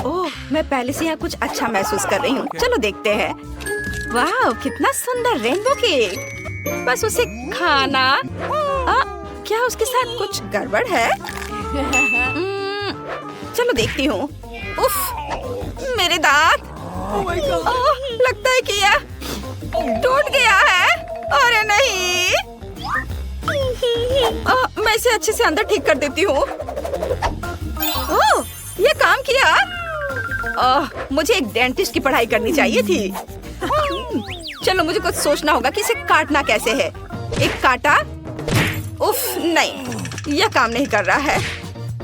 ओह, मैं पहले से यहाँ कुछ अच्छा महसूस कर रही हूँ। चलो देखते हैं। वाह, कितना सुंदर रेनबो केक। बस उसे खाना। क्या उसके साथ कुछ गड़बड़ है? चलो देखती हूँ। उफ, मेरे दांत। ओह, लगता है कि यह टूट गया है। अरे नहीं। मैं इसे अच्छे से अंदर ठीक कर देती हूँ। ओह, ये काम किया। मुझे एक डेंटिस्ट की पढ़ाई करनी चाहिए थी। चलो मुझे कुछ सोचना होगा कि इसे काटना कैसे है। एक काटा। उफ, नहीं, यह काम नहीं कर रहा है।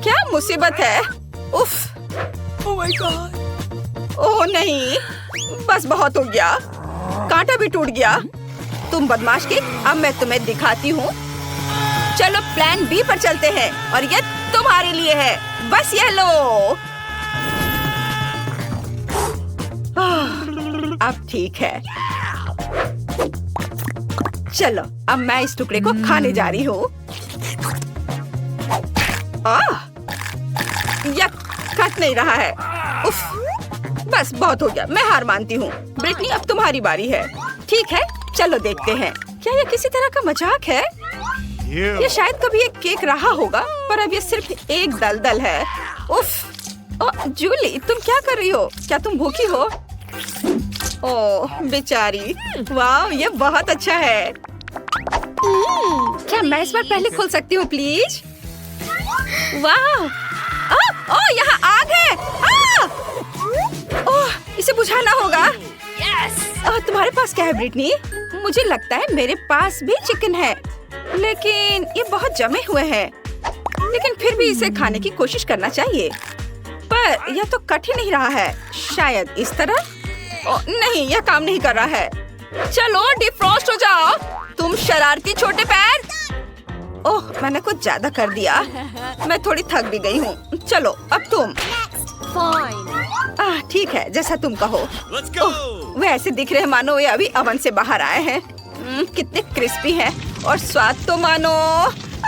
क्या मुसीबत है। उफ। Oh my God. ओह नहीं, बस बहुत हो गया। कांटा भी टूट गया। तुम बदमाश की, अब मैं तुम्हें दिखाती हूँ। चलो प्लान बी पर चलते हैं और ये तुम्हारे लिए है। बस ये लो। अब ठीक है। चलो अब मैं इस टुकड़े को खाने जा रही हूँ। यह कट नहीं रहा है। उफ, बस बहुत हो गया। मैं हार मानती हूँ। ब्रिटनी, अब तुम्हारी बारी है। ठीक है, चलो देखते हैं। क्या यह किसी तरह का मजाक है? ये शायद कभी एक केक रहा होगा, पर अब ये सिर्फ एक दलदल है। उफ। जूली, तुम क्या कर रही हो? क्या तुम भूखी हो? ओह बेचारी। वाह, ये बहुत अच्छा है। क्या मैं इस बार पहले खोल सकती हूँ प्लीज? वाह। ओह, यहाँ आग है। ओह, इसे बुझाना होगा। तुम्हारे पास क्या है ब्रिटनी? मुझे लगता है मेरे पास भी चिकन है, लेकिन ये बहुत जमे हुए हैं। लेकिन फिर भी इसे खाने की कोशिश करना चाहिए। पर यह तो कट ही नहीं रहा है। शायद इस तरह। नहीं, यह काम नहीं कर रहा है। चलो डिफ्रॉस्ट हो जाओ, तुम शरारती छोटे पैर। ओह, मैंने कुछ ज्यादा कर दिया। मैं थोड़ी थक भी गई हूँ। चलो अब तुम। ठीक है, जैसा तुम कहो। वे ऐसे दिख रहे हैं मानो ये अभी अवन से बाहर आए हैं। कितने क्रिस्पी हैं और स्वाद तो मानो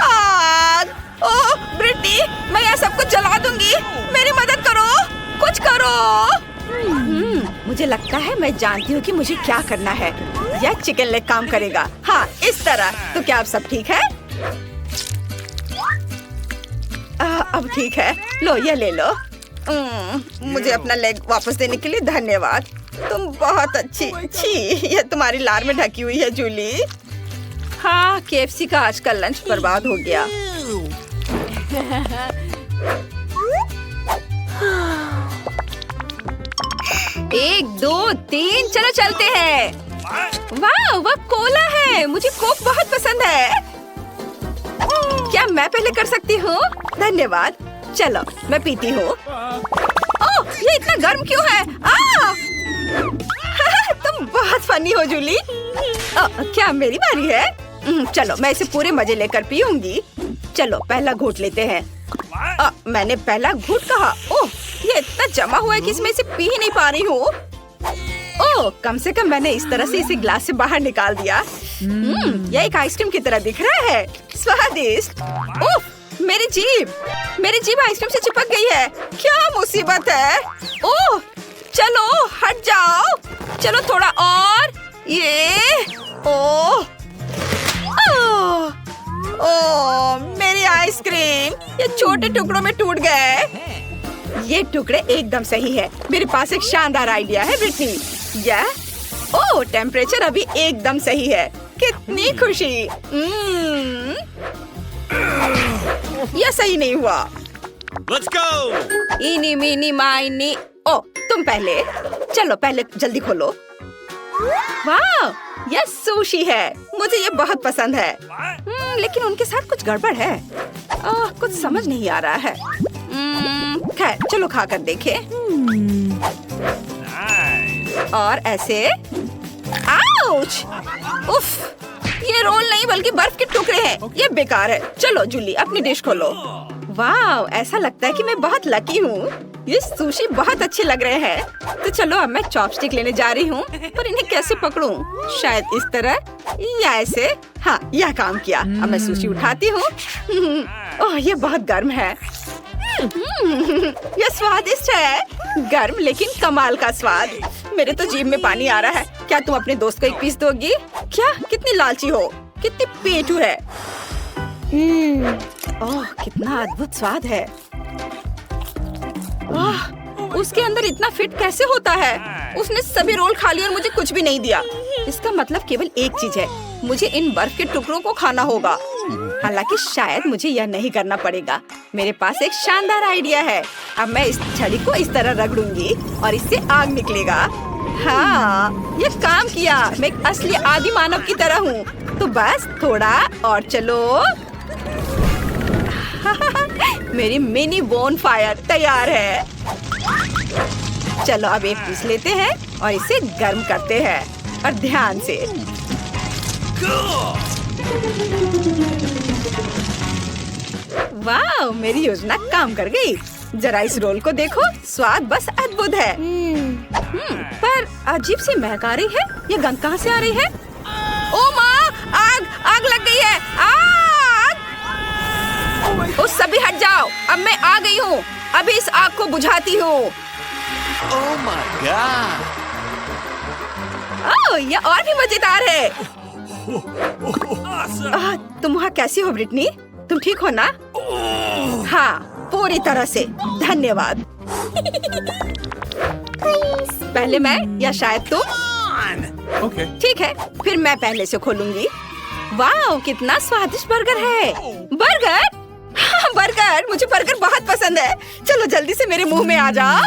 आग। ओह ब्रिटनी, मैं यह सब कुछ जला दूंगी। मेरी मदद करो, कुछ करो। मुझे लगता है मैं जानती हूँ कि मुझे क्या करना है। यह चिकन लेग काम करेगा। हाँ, इस तरह। तो क्या अब सब ठीक है? अब ठीक है। लो, ये ले लो। मुझे अपना लेग वापस देने के लिए धन्यवाद। तुम बहुत अच्छी। छी, यह तुम्हारी लार में ढकी हुई है जूली। हाँ, केएफसी का आज का लंच बर्बाद हो गया। एक दो तीन, चलो चलते हैं। वाह, वह कोला है। मुझे कोक बहुत पसंद है। क्या मैं पहले कर सकती हूँ? धन्यवाद। चलो मैं पीती हूँ। ओह, ये इतना गर्म क्यों है? तुम बहुत फनी हो जूली। क्या मेरी बारी है? चलो मैं इसे पूरे मजे लेकर पीऊंगी। चलो पहला घूंट लेते हैं। मैंने पहला घूंट कहा। ओह, ये इतना जमा हुआ है कि इसमें इसे पी ही नहीं पा रही हूँ। ओह, कम से कम मैंने इस तरह से इसे ग्लास से बाहर निकाल दिया। यह एक आइसक्रीम की तरह दिख रहा है। स्वादिष्ट। ओह, मेरी जीभ आइसक्रीम से चिपक गई है। क्या मुसीबत है। ओह, चलो हट जाओ। चलो थोड़ा और। ये ओह, मेरी आइसक्रीम ये छोटे टुकड़ों में टूट गए। ये टुकड़े एकदम सही है। मेरे पास एक शानदार आइडिया है ब्रिटनी। ओह, टेम्परेचर अभी एकदम सही है। कितनी खुशी। यह सही नहीं हुआ। Let's go! इनी मीनी माइनी। ओ, तुम पहले। चलो पहले जल्दी खोलो। वाह, यह सुशी है। मुझे ये बहुत पसंद है। लेकिन उनके साथ कुछ गड़बड़ है। कुछ समझ नहीं आ रहा है। खैर, चलो खाकर देखें। और ऐसे। आउच! उफ! ये रोल नहीं बल्कि बर्फ के टुकड़े हैं। ये बेकार है। चलो जूली, अपनी डिश खोलो। वाह, ऐसा लगता है कि मैं बहुत लकी हूँ। ये सुशी बहुत अच्छे लग रहे हैं। तो चलो अब मैं चॉपस्टिक लेने जा रही हूँ, पर इन्हें कैसे पकड़ूं? शायद इस तरह या ऐसे। हाँ, यह काम किया। अब मैं सुशी उठाती हूँ। ओह, ये बहुत गर्म है। यह स्वादिष्ट है, गर्म लेकिन कमाल का स्वाद। मेरे तो जीभ में पानी आ रहा है। क्या तुम अपने दोस्त को एक पीस दोगी? क्या कितनी लालची हो, कितनी पेटू है। ओह कितना अद्भुत स्वाद है। उसके अंदर इतना फिट कैसे होता है? उसने सभी रोल खा लिए और मुझे कुछ भी नहीं दिया। इसका मतलब केवल एक चीज है, मुझे इन बर्फ के टुकड़ों को खाना होगा। हालांकि शायद मुझे यह नहीं करना पड़ेगा। मेरे पास एक शानदार आइडिया है। अब मैं इस छड़ी को इस तरह रगड़ूंगी और इससे आग निकलेगा। हाँ, ये काम किया। मैं एक असली आदि मानव की तरह हूँ। तो बस थोड़ा और चलो। मेरी मिनी बोन फायर तैयार है। चलो अब एक पीस लेते हैं और इसे गर्म करते हैं, और ध्यान से। वाह, मेरी योजना काम कर गई। जरा इस रोल को देखो, स्वाद बस अद्भुत है। पर अजीब सी महक आ रही है। ये गंध कहाँ से आ रही है? ओ माँ, आग आग लग गई है। आग! ओ सभी हट जाओ, अब मैं आ गई हूँ। अभी इस आग को बुझाती हूँ। Oh my God! ओह, ये और भी मजेदार है। Awesome! तुम वहाँ कैसी हो ब्रिटनी? तुम ठीक हो ना? हाँ, पूरी तरह से। धन्यवाद। पहले मैं या शायद तुम? Okay. ठीक है, फिर मैं पहले से खोलूंगी। वाह, कितना स्वादिष्ट बर्गर है। बर्गर? हाँ, बर्गर। मुझे बर्गर बहुत पसंद है। चलो जल्दी से मेरे मुंह में आ जाओ।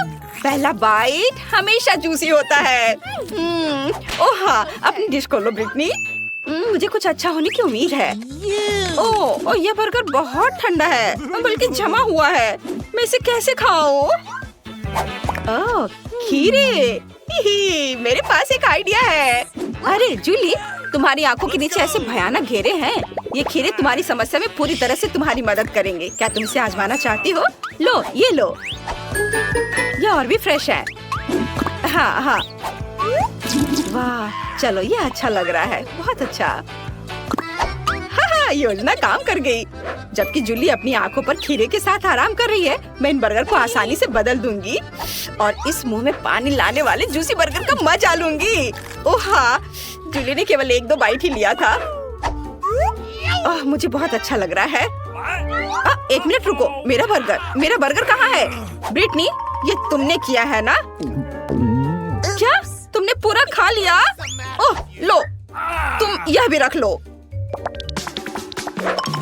पहला बाइट हमेशा जूसी होता है। ओह हाँ, अपनी डिश खोलो ब्रिटनी। मुझे कुछ अच्छा होने की उम्मीद है। ओह, यह बर्गर बहुत ठंडा है, बल्कि जमा हुआ है। मैं इसे कैसे खाऊं? ओह, खीरे। मेरे पास एक आइडिया है। अरे जूली, तुम्हारी आंखों के नीचे ऐसे भयानक घेरे हैं। ये खीरे तुम्हारी समस्या में पूरी तरह से तुम्हारी मदद करेंगे। क्या तुम इसे आजमाना चाहती हो? लो, ये लो। ये और भी फ्रेश है। हाँ हाँ। वाह, चलो ये अच्छा लग रहा है, बहुत अच्छा। हाँ, योजना काम कर गई। जबकि जूली अपनी आंखों पर खीरे के साथ आराम कर रही है, मैं इन बर्गर को आसानी से बदल दूंगी और इस मुंह में पानी लाने वाले जूसी बर्गर का मजा लूंगी। ओह हाँ, जूली ने केवल 1-2 बाइट ही लिया था। मुझे बहुत अच्छा लग रहा है। एक मिनट रुको, मेरा बर्गर कहाँ है? ब्रिटनी, ये तुमने किया है ना? क्या तुमने पूरा खा लिया? ओह लो, तुम यह भी रख लो।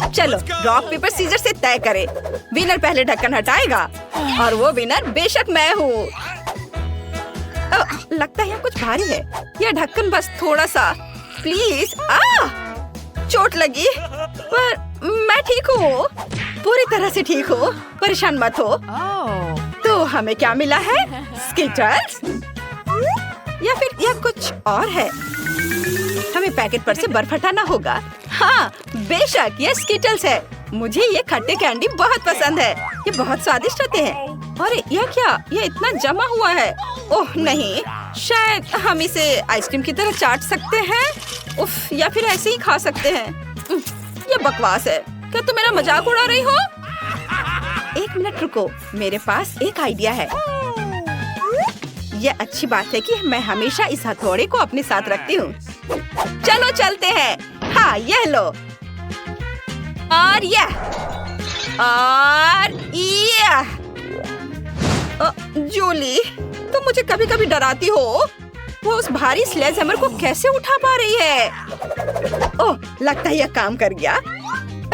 चलो रॉक पेपर सीजर से तय करें। विनर पहले ढक्कन हटाएगा और वो विनर बेशक मैं हूँ। लगता है कुछ भारी है। यह ढक्कन बस थोड़ा सा, प्लीज। चोट लगी, पर मैं ठीक हूँ, पूरी तरह से ठीक हूँ। परेशान मत हो। तो हमें क्या मिला है? स्किटल्स? या फिर यह कुछ और है? हमें पैकेट पर से बर्फ हटाना होगा। हाँ बेशक, ये स्किटल्स है। मुझे ये खट्टे कैंडी बहुत पसंद है। ये बहुत स्वादिष्ट होते हैं। अरे यह क्या? ये इतना जमा हुआ है। ओह नहीं, शायद हम इसे आइसक्रीम की तरह चाट सकते हैं। उफ, या फिर ऐसे ही खा सकते हैं। ये बकवास है। क्या तुम मेरा मजाक उड़ा रही हो? एक मिनट रुको, मेरे पास एक आइडिया है। यह अच्छी बात है कि मैं हमेशा इस हथौड़े को अपने साथ रखती हूँ। चलो चलते हैं। हाँ, यह लो और यह जूली, तुम मुझे कभी कभी डराती हो। वो उस भारी स्लेज हैमर को कैसे उठा पा रही है? ओह, लगता है यह काम कर गया।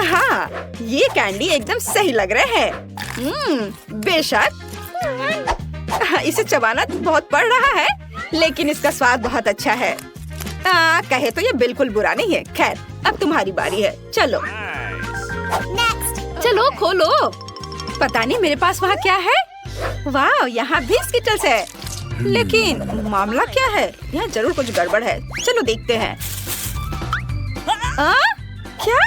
हाँ, ये कैंडी एकदम सही लग रहे हैं। बेशक। इसे चबाना बहुत पड़ रहा है, लेकिन इसका स्वाद बहुत अच्छा है। कहे तो ये बिल्कुल बुरा नहीं है। खैर, अब तुम्हारी बारी है। चलो चलो खोलो। पता नहीं मेरे पास वहाँ क्या है। वाह, यहाँ भी स्किटल्स है। लेकिन मामला क्या है? यहाँ जरूर कुछ गड़बड़ है। चलो देखते हैं। क्या?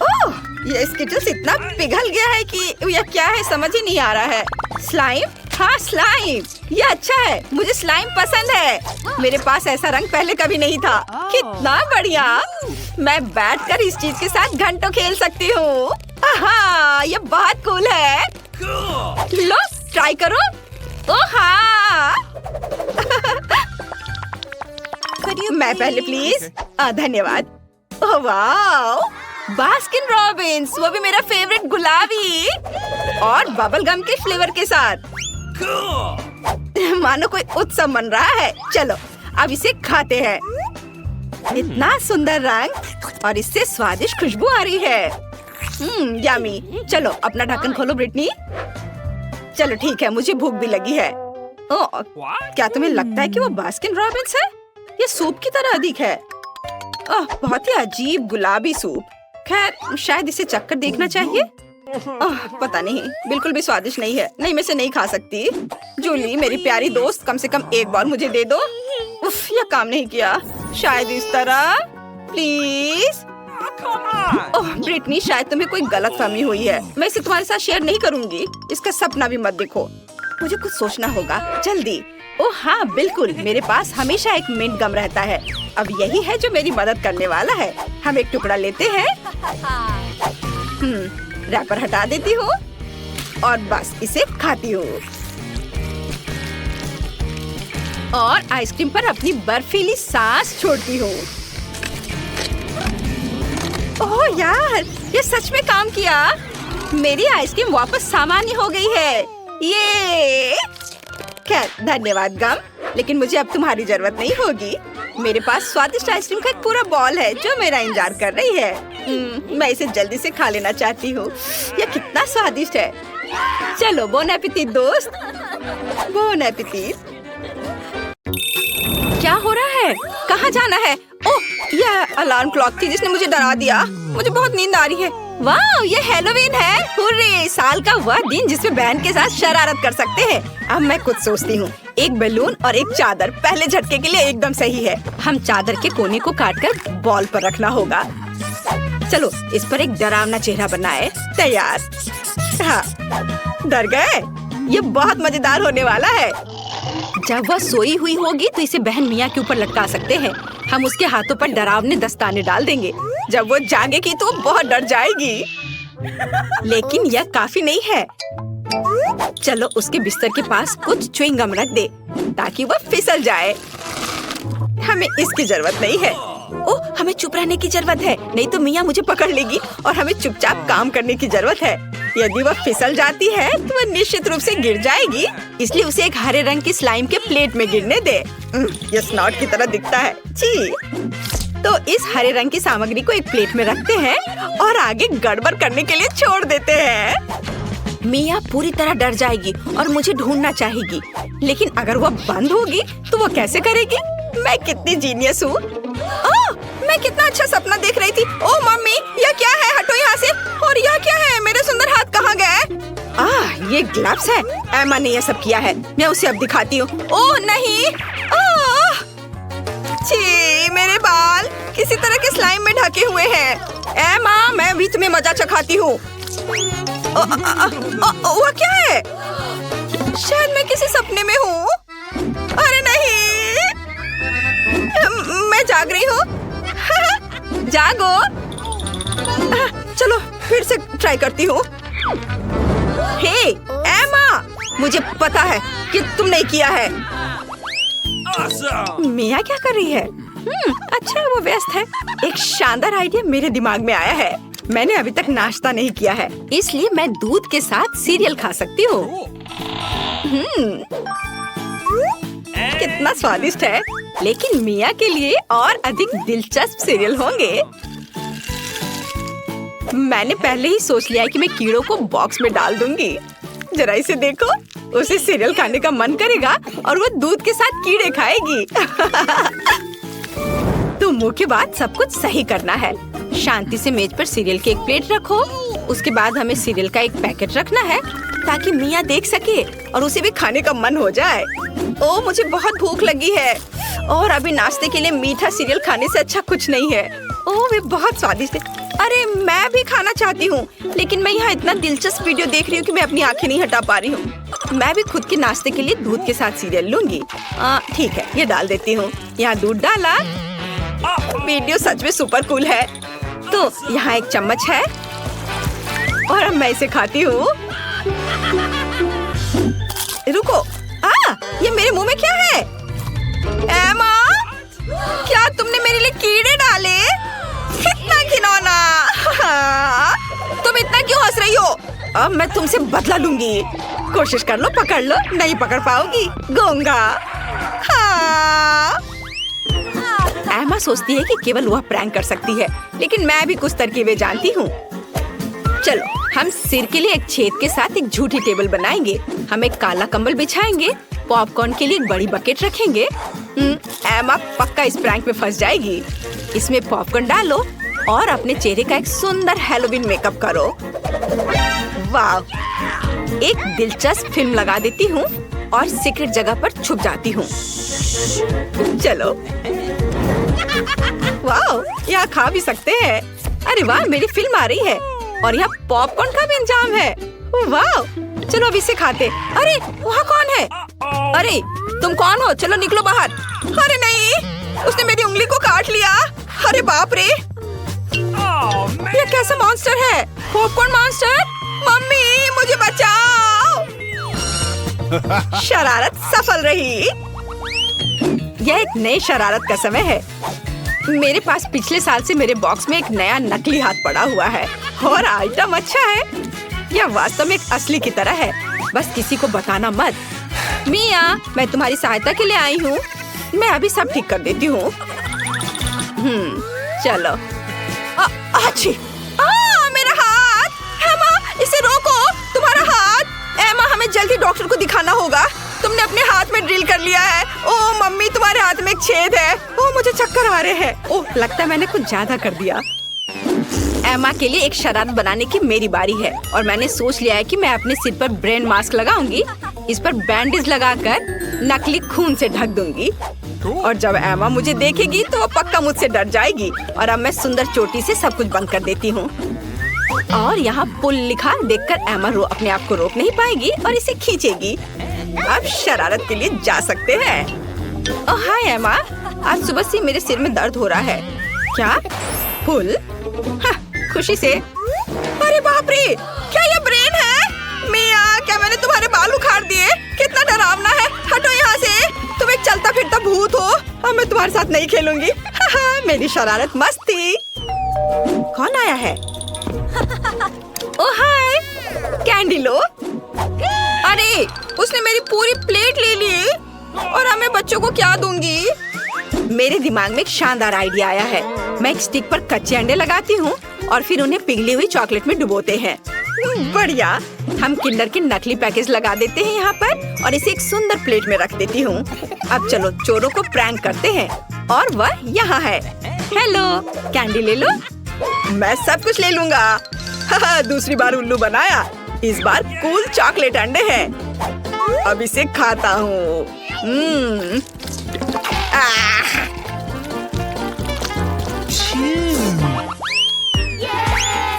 ओह, ये स्किटल्स इतना पिघल गया है कि यह क्या है समझ ही नहीं आ रहा है। स्लाइम? हाँ स्लाइम, ये अच्छा है। मुझे स्लाइम पसंद है। मेरे पास ऐसा रंग पहले कभी नहीं था। कितना बढ़िया। मैं बैठकर इस चीज के साथ घंटों खेल सकती हूँ। ये बहुत कूल है। लो ट्राई करो। ओ हाँ मैं पहले प्लीज। धन्यवाद। ओह वाओ, बास्किन रॉबिन्स, वो भी मेरा फेवरेट गुलाबी और बबल गम के फ्लेवर के साथ। मानो कोई उत्सव मन रहा है। चलो अब इसे खाते हैं। इतना सुंदर रंग और इससे स्वादिष्ट खुशबू आ रही है। यम्मी। चलो अपना ढक्कन खोलो ब्रिटनी। चलो ठीक है, मुझे भूख भी लगी है। ओह, क्या तुम्हें लगता है कि वो बास्किन रॉबिन्स है? ये सूप की तरह अधिक है। ओह, बहुत ही अजीब गुलाबी सूप। खैर शायद इसे चखकर देखना चाहिए। ओह, पता नहीं, बिल्कुल भी स्वादिष्ट नहीं है। नहीं, मैं इसे नहीं खा सकती। जूली मेरी प्यारी दोस्त, कम से कम एक बार मुझे दे दो। उफ, यह काम नहीं किया। शायद इस तरह, प्लीज। ओह ब्रिटनी, शायद तुम्हें कोई गलतफहमी हुई है। मैं इसे तुम्हारे साथ शेयर नहीं करूंगी। इसका सपना भी मत देखो। मुझे कुछ सोचना होगा जल्दी। ओह हाँ बिल्कुल, मेरे पास हमेशा एक मिंट गम रहता है। अब यही है जो मेरी मदद करने वाला है। हम एक टुकड़ा लेते हैं। रैपर हटा देती हूँ और बस इसे खाती हूँ और आइसक्रीम पर अपनी बर्फीली सांस छोड़ती हूँ। ओह यार, ये सच में काम किया। मेरी आइसक्रीम वापस सामान्य हो गई है। ये खैर धन्यवाद गम, लेकिन मुझे अब तुम्हारी जरूरत नहीं होगी। मेरे पास स्वादिष्ट आइसक्रीम का एक पूरा बॉल है जो मेरा इंतजार कर रही है। मैं इसे जल्दी से खा लेना चाहती हूँ। यह कितना स्वादिष्ट है। चलो बोन एपेटिट दोस्त, बोन एपेटिट। क्या हो रहा है? कहाँ जाना है? ओह, यह अलार्म क्लॉक थी जिसने मुझे डरा दिया। मुझे बहुत नींद आ रही है। वाह, ये हैलोवीन है। हुर्रे, साल का वह दिन जिसमें बहन के साथ शरारत कर सकते हैं। अब मैं कुछ सोचती हूँ। एक बैलून और एक चादर पहले झटके के लिए एकदम सही है। हम चादर के कोने को काटकर बॉल पर रखना होगा। चलो इस पर एक डरावना चेहरा बनाए। तैयार? हाँ, डर गए? ये बहुत मजेदार होने वाला है। जब वह सोई हुई होगी तो इसे बहन मिया के ऊपर लटका सकते हैं। हम उसके हाथों पर डरावने दस्ताने डाल देंगे। जब वो जागेगी तो बहुत डर जाएगी। लेकिन यह काफी नहीं है। चलो उसके बिस्तर के पास कुछ च्युइंग गम रख दे ताकि वह फिसल जाए। हमें इसकी जरूरत नहीं है। ओह, हमें चुप रहने की जरूरत है, नहीं तो मिया मुझे पकड़ लेगी और हमें चुपचाप काम करने की जरूरत है। यदि वह फिसल जाती है तो वह निश्चित रूप से गिर जाएगी, इसलिए उसे एक हरे रंग की स्लाइम के प्लेट में गिरने दे। यह स्नॉट की तरह दिखता है। जी, तो इस हरे रंग की सामग्री को एक प्लेट में रखते हैं और आगे गड़बड़ करने के लिए छोड़ देते हैं। मिया पूरी तरह डर जाएगी और मुझे ढूंढना चाहेगी, लेकिन अगर वह बंद होगी तो वह कैसे करेगी? मैं कितनी जीनियस हूँ। मैं कितना अच्छा सपना देख रही थी। ओह मम्मी, यह क्या है? हटो यहाँ से। और यह क्या है? मेरे सुंदर हाथ कहाँ गए? ये ग्लव्स है। एमा ने यह सब किया है। मैं उसे अब दिखाती हूँ। ओह नहीं, छी, मेरे बाल किसी तरह के स्लाइम में ढके हुए हैं। एमा, मैं भी तुम्हें मजा चखाती हूँ। वो क्या है? शायद मैं किसी सपने में हूँ। अरे नहीं, मैं जाग रही हूँ। जागो। चलो फिर से ट्राई करती हूँ। हे एमा, मुझे पता है कि तुमने किया है। मिया क्या कर रही है? अच्छा, वो व्यस्त है। एक शानदार आइडिया मेरे दिमाग में आया है। मैंने अभी तक नाश्ता नहीं किया है, इसलिए मैं दूध के साथ सीरियल खा सकती हूँ। कितना स्वादिष्ट है। लेकिन मिया के लिए और अधिक दिलचस्प सीरियल होंगे। मैंने पहले ही सोच लिया है कि मैं कीड़ों को बॉक्स में डाल दूंगी। जरा इसे देखो, उसे सीरियल खाने का मन करेगा और वो दूध के साथ कीड़े खाएगी। तो मुंह के बाद सब कुछ सही करना है। शांति से मेज पर सीरियल की एक प्लेट रखो। उसके बाद हमें सीरियल का एक पैकेट रखना है ताकि मिया देख सके और उसे भी खाने का मन हो जाए। ओह, मुझे बहुत भूख लगी है और अभी नाश्ते के लिए मीठा सीरियल खाने से अच्छा कुछ नहीं है। ओह, वे बहुत स्वादिष्ट है। अरे मैं भी खाना चाहती हूँ, लेकिन मैं यहाँ इतना दिलचस्प वीडियो देख रही हूँ कि मैं अपनी आंखें नहीं हटा पा रही हूँ। मैं भी खुद के नाश्ते के लिए दूध के साथ सीरियल लूंगी। ठीक है, ये डाल देती हूँ। यहाँ दूध डाला। वीडियो सच में सुपर कूल है। तो यहाँ एक चम्मच है और अब मैं इसे खाती हूँ। रुको, ये मेरे मुंह में क्या है? एमा, क्या तुमने मेरे लिए कीड़े डाले? कितना घिनौना! तुम इतना क्यों हंस रही हो? अब मैं तुमसे बदला लूंगी। कोशिश कर लो, पकड़ लो, नहीं पकड़ पाओगी। गूंगा। हाँ। एमा सोचती है कि केवल वह प्रैंक कर सकती है, लेकिन मैं भी कुछ तरकीबें जानती हूँ। चलो, हम सिर के लिए एक छेद के साथ एक झूठी टेबल बनाएंगे। हम एक काला कंबल बिछाएंगे, पॉपकॉर्न के लिए एक बड़ी बकेट रखेंगे। एमा पक्का इस प्रैंक में फंस जाएगी। इसमें पॉपकॉर्न डालो और अपने चेहरे का एक सुंदर हैलोवीन मेकअप करो। वाह! एक दिलचस्प फिल्म लगा देती हूँ और सीक्रेट जगह पर छुप जाती हूँ। चलो, वाह! यहाँ खा भी सकते हैं। अरे वाह, मेरी फिल्म आ रही है और यहाँ पॉपकॉर्न का भी इंतजाम है। वाह! चलो अब इसे खाते। अरे वहाँ कौन है? अरे तुम कौन हो? चलो निकलो बाहर। अरे नहीं, उसने मेरी उंगली को काट लिया। अरे बाप रे, ये कैसा मॉन्स्टर है? Popcorn monster? मम्मी मुझे बचाओ। शरारत सफल रही। यह एक नई शरारत का समय है। मेरे पास पिछले साल से मेरे बॉक्स में एक नया नकली हाथ पड़ा हुआ है और आइटम अच्छा है। यह वास्तव में एक असली की तरह है। बस किसी को बताना मत। मिया, मैं तुम्हारी सहायता के लिए आई हूँ। मैं अभी सब ठीक कर देती हूँ। चलो। अच्छी। मेरा हाथ! एमा, इसे रोको। तुम्हारा हाथ! एमा, हमें जल्दी डॉक्टर को दिखाना होगा। तुमने अपने हाथ में ड्रिल कर लिया है। ओह मम्मी, तुम्हारे हाथ में एक छेद है। ओह मुझे चक्कर आ रहे हैं। ओह लगता है मैंने कुछ ज्यादा कर दिया। एमा के लिए एक शरारत बनाने की मेरी बारी है और मैंने सोच लिया है कि मैं अपने सिर पर ब्रेन मास्क लगाऊंगी। इस पर बैंडेज लगाकर नकली खून से ढक दूंगी और जब एमा मुझे देखेगी तो वो पक्का मुझसे डर जाएगी। और अब मैं सुंदर चोटी से सब कुछ बंद कर देती हूँ। और यहाँ पुल लिखा देखकर एमा अपने आप को रोक नहीं पाएगी और इसे खींचेगी। अब शरारत के लिए जा सकते हैं। ओह हाय एमा, आज सुबह से मेरे सिर में दर्द हो रहा है। क्या? पुल? हाँ, खुशी से। अरे बाप रे, क्या ये ब्रेन है? मिया, क्या मैंने तुम्हारे बाल उखाड़ दिए? कितना डरावना है। हटो यहाँ से, तुम एक चलता फिरता भूत हो। अब मैं तुम्हारे साथ नहीं खेलूंगी। मेरी शरारत मस्त थी। कौन आया है? ओह हाय, कैंडी लो। अरे उसने मेरी पूरी प्लेट ले ली और अब मैं बच्चों को क्या दूंगी? मेरे दिमाग में एक शानदार आइडिया आया है। मैं एक स्टिक पर कच्चे अंडे लगाती हूँ और फिर उन्हें पिघली हुई चॉकलेट में डुबोते हैं। बढ़िया। हम किंडर के नकली पैकेज लगा देते हैं यहाँ पर और इसे एक सुंदर प्लेट में रख देती हूँ। अब चलो चोरों को प्रैंक करते हैं और वह यहाँ है। हेलो, कैंडी ले लो। मैं सब कुछ ले लूंगा। दूसरी बार उल्लू बनाया। इस बार कूल चॉकलेट अंडे हैं। अब इसे खाता हूँ।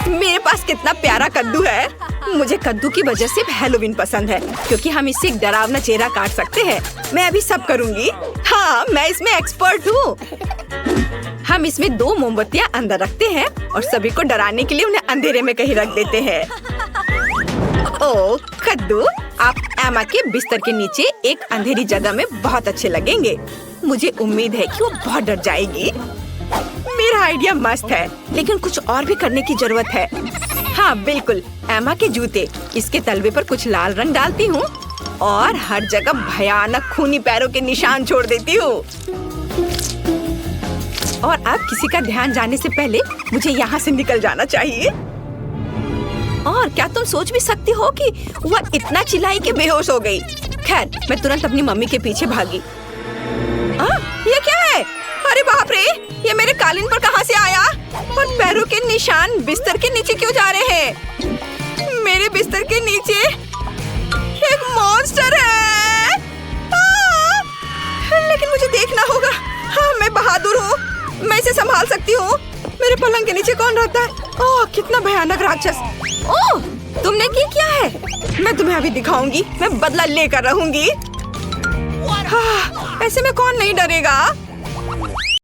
मेरे पास कितना प्यारा कद्दू है। मुझे कद्दू की वजह से हैलोवीन पसंद है क्योंकि हम इससे एक डरावना चेहरा काट सकते हैं। मैं अभी सब करूँगी। हाँ, मैं इसमें एक्सपर्ट हूँ। हम इसमें 2 मोमबत्तियाँ अंदर रखते हैं और सभी को डराने के लिए उन्हें अंधेरे में कहीं रख देते हैं। ओह कद्दू, आप एमा के बिस्तर के नीचे एक अंधेरी जगह में बहुत अच्छे लगेंगे। मुझे उम्मीद है कि वो बहुत डर जाएगी। मेरा आइडिया मस्त है, लेकिन कुछ और भी करने की जरूरत है। हाँ बिल्कुल, एमा के जूते। इसके तलवे पर कुछ लाल रंग डालती हूँ और हर जगह भयानक खूनी पैरों के निशान छोड़ देती हूँ। और अब किसी का ध्यान जाने से पहले मुझे यहाँ से निकल जाना चाहिए। और क्या तुम सोच भी सकती हो कि वह इतना चिल्लाई कि बेहोश हो गई। खैर, मैं तुरंत अपनी मम्मी के पीछे भागी। ये क्या है? अरे बाप रे, ये मेरे कालीन पर कहाँ से आया? और पैरों के निशान बिस्तर के नीचे क्यों जा रहे हैं? मेरे बिस्तर के नीचे एक मॉन्स्टर है। लेकिन मुझे देखना होगा। हाँ, मैं बहादुर हूँ, मैं इसे संभाल सकती हूँ। मेरे पलंग के नीचे कौन रहता है? ओह, कितना भयानक राक्षस। ओह, तुमने क्या है? मैं तुम्हें अभी दिखाऊंगी। मैं बदला लेकर रहूंगी। हाँ, ऐसे में कौन नहीं डरेगा?